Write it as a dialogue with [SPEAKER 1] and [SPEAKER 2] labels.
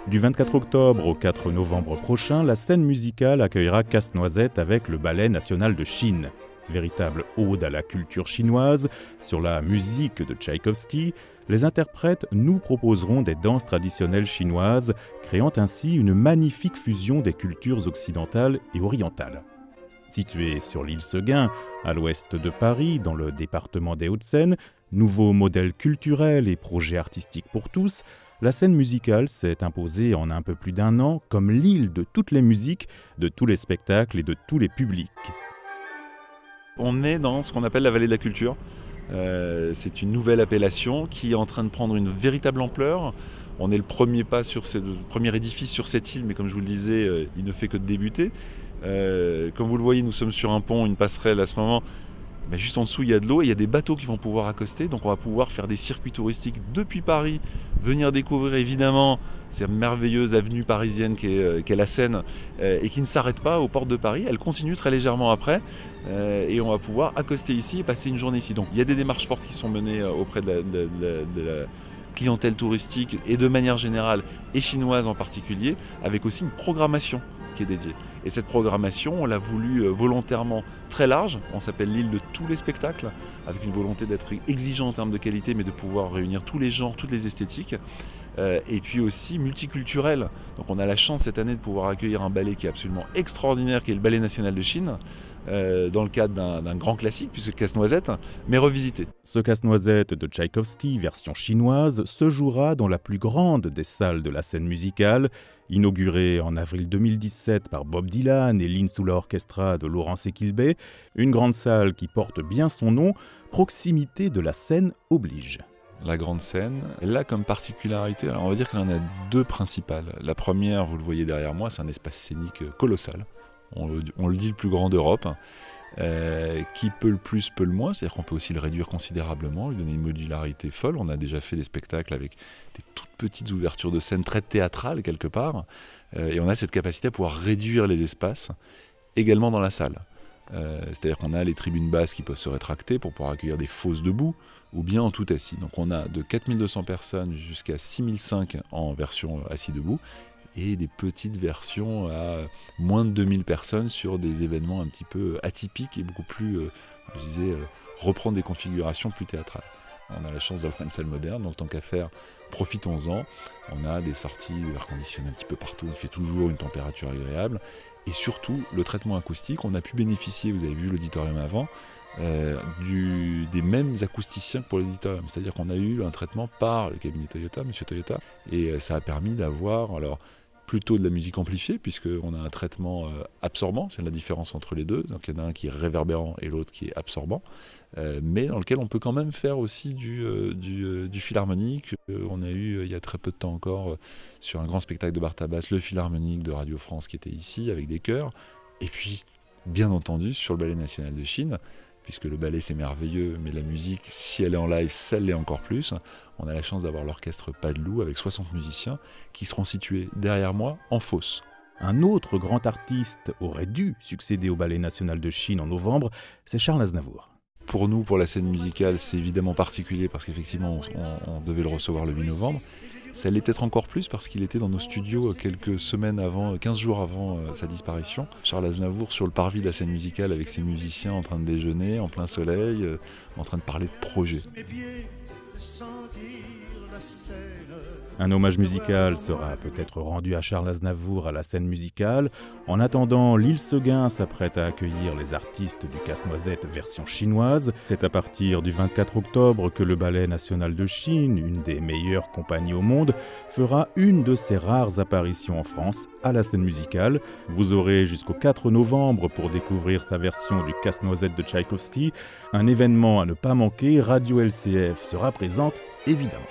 [SPEAKER 1] Du 24 octobre au 4 novembre prochain, la scène musicale accueillera Casse-Noisette avec le Ballet national de Chine. Véritable ode à la culture chinoise, sur la musique de Tchaïkovski, les interprètes nous proposeront des danses traditionnelles chinoises, créant ainsi une magnifique fusion des cultures occidentales et orientales. Située sur l'île Seguin, à l'ouest de Paris, dans le département des Hauts-de-Seine, nouveau modèle culturel et projet artistique pour tous, la scène musicale s'est imposée en un peu plus d'1 an comme l'île de toutes les musiques, de tous les spectacles et de tous les publics.
[SPEAKER 2] On est dans ce qu'on appelle la vallée de la culture. C'est une nouvelle appellation qui est en train de prendre une véritable ampleur. On est le premier édifice sur cette île, mais comme je vous le disais, il ne fait que de débuter. Comme vous le voyez, nous sommes sur un pont, une passerelle à ce moment. Mais juste en dessous, il y a de l'eau et il y a des bateaux qui vont pouvoir accoster. Donc on va pouvoir faire des circuits touristiques depuis Paris, venir découvrir évidemment cette merveilleuse avenue parisienne qu'est la Seine et qui ne s'arrête pas aux portes de Paris. Elle continue très légèrement après et on va pouvoir accoster ici et passer une journée ici. Donc il y a des démarches fortes qui sont menées auprès de la clientèle touristique et de manière générale et chinoise en particulier, avec aussi une programmation qui est dédiée. Et cette programmation, on l'a voulu volontairement très large. On s'appelle l'île de tous les spectacles, avec une volonté d'être exigeant en termes de qualité, mais de pouvoir réunir tous les genres, toutes les esthétiques. Et puis aussi multiculturel. Donc on a la chance cette année de pouvoir accueillir un ballet qui est absolument extraordinaire, qui est le Ballet national de Chine, dans le cadre d'un grand classique, puisque Casse-Noisette, mais revisité.
[SPEAKER 1] Ce Casse-Noisette de Tchaïkovski, version chinoise, se jouera dans la plus grande des salles de la scène musicale, inaugurée en avril 2017 par Bob Dylan et l'Insula Orchestra de Laurence Equilbé, une grande salle qui porte bien son nom, proximité de la scène oblige.
[SPEAKER 2] La grande scène, elle a comme particularité, alors on va dire qu'elle en a 2 principales. La première, vous le voyez derrière moi, c'est un espace scénique colossal. On le dit, le plus grand d'Europe. Qui peut le plus, peut le moins, c'est-à-dire qu'on peut aussi le réduire considérablement, lui donner une modularité folle. On a déjà fait des spectacles avec des toutes petites ouvertures de scène très théâtrales quelque part, et on a cette capacité à pouvoir réduire les espaces également dans la salle. C'est-à-dire qu'on a les tribunes basses qui peuvent se rétracter pour pouvoir accueillir des fosses debout ou bien en tout assis. Donc on a de 4200 personnes jusqu'à 6005 en version assis debout et des petites versions à moins de 2000 personnes sur des événements un petit peu atypiques et beaucoup plus, reprendre des configurations plus théâtrales. On a la chance d'avoir une salle moderne, donc tant qu'à faire, profitons-en. On a des sorties air conditionné un petit peu partout, il fait toujours une température agréable. Et surtout, le traitement acoustique, on a pu bénéficier, vous avez vu l'auditorium avant, des mêmes acousticiens que pour l'auditorium. C'est-à-dire qu'on a eu un traitement par le cabinet Toyota, Monsieur Toyota, et ça a permis d'avoir plutôt de la musique amplifiée, puisqu'on a un traitement absorbant, c'est la différence entre les deux. Donc il y en a un qui est réverbérant et l'autre qui est absorbant, mais dans lequel on peut quand même faire aussi du philharmonique. On a eu, il y a très peu de temps encore, sur un grand spectacle de Bartabas, le philharmonique de Radio France qui était ici, avec des chœurs. Et puis, bien entendu, sur le Ballet national de Chine, puisque le ballet c'est merveilleux, mais la musique, si elle est en live, ça l'est encore plus. On a la chance d'avoir l'orchestre Pas de Loup avec 60 musiciens qui seront situés derrière moi en fosse.
[SPEAKER 1] Un autre grand artiste aurait dû succéder au Ballet national de Chine en novembre, c'est Charles Aznavour.
[SPEAKER 2] Pour nous, pour la scène musicale, c'est évidemment particulier parce qu'effectivement, on devait le recevoir le 8 novembre. Ça l'est peut-être encore plus parce qu'il était dans nos studios quelques semaines avant, 15 jours avant sa disparition. Charles Aznavour sur le parvis de la scène musicale avec ses musiciens en train de déjeuner, en plein soleil, en train de parler de projet.
[SPEAKER 1] Un hommage musical sera peut-être rendu à Charles Aznavour à la scène musicale. En attendant, l'île Seguin s'apprête à accueillir les artistes du Casse-Noisette version chinoise. C'est à partir du 24 octobre que le Ballet national de Chine, une des meilleures compagnies au monde, fera une de ses rares apparitions en France à la scène musicale. Vous aurez jusqu'au 4 novembre pour découvrir sa version du Casse-Noisette de Tchaïkovski. Un événement à ne pas manquer, Radio LCF sera présente évidemment.